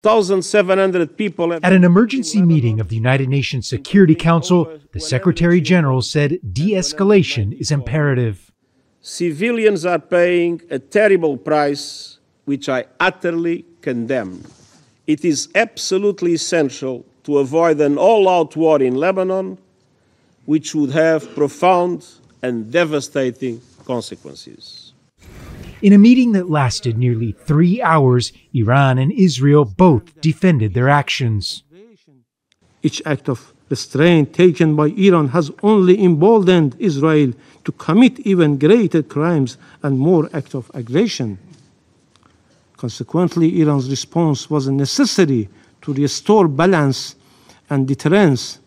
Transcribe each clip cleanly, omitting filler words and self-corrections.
1,700 people. At an emergency meeting of the United Nations Security Council, the Secretary-General said de-escalation is imperative. Civilians are paying a terrible price, which I utterly condemn. It is absolutely essential to avoid an all-out war in Lebanon, which would have profound and devastating consequences. In a meeting that lasted nearly 3 hours, Iran and Israel both defended their actions. Each act of restraint taken by Iran has only emboldened Israel to commit even greater crimes and more acts of aggression. Consequently, Iran's response was necessary to restore balance and deterrence.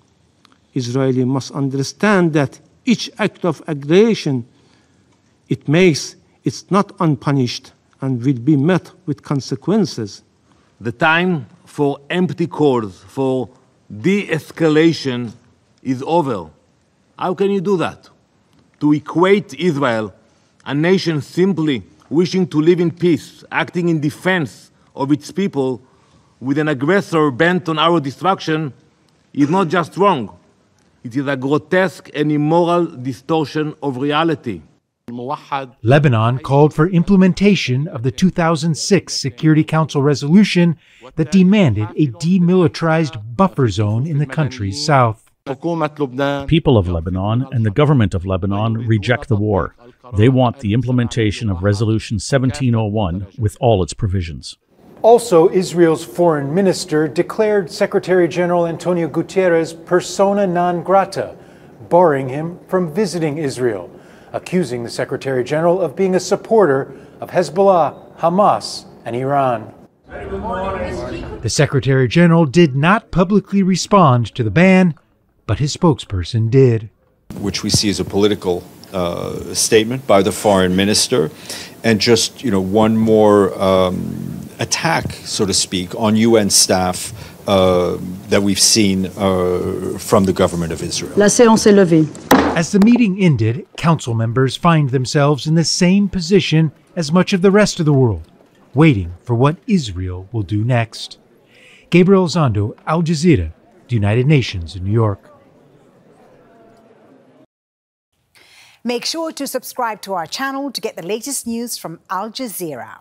Israel must understand that each act of aggression it makes is not unpunished and will be met with consequences. The time for empty calls for de-escalation is over. How can you do that? To equate Israel, a nation simply wishing to live in peace, acting in defense of its people, with an aggressor bent on our destruction, is not just wrong. It is a grotesque and immoral distortion of reality. Lebanon called for implementation of the 2006 Security Council resolution that demanded a demilitarized buffer zone in the country's south. The people of Lebanon and the government of Lebanon reject the war. They want the implementation of Resolution 1701 with all its provisions. Also, Israel's foreign minister declared Secretary-General Antonio Guterres persona non grata, barring him from visiting Israel, accusing the Secretary-General of being a supporter of Hezbollah, Hamas, and Iran. The Secretary-General did not publicly respond to the ban, but his spokesperson did. Which we see as a political statement by the foreign minister, and just one more attack, so to speak, on UN staff that we've seen from the government of Israel. La séance est levée. As the meeting ended, council members find themselves in the same position as much of the rest of the world, waiting for what Israel will do next. Gabriel Elizondo, Al Jazeera, the United Nations in New York. Make sure to subscribe to our channel to get the latest news from Al Jazeera.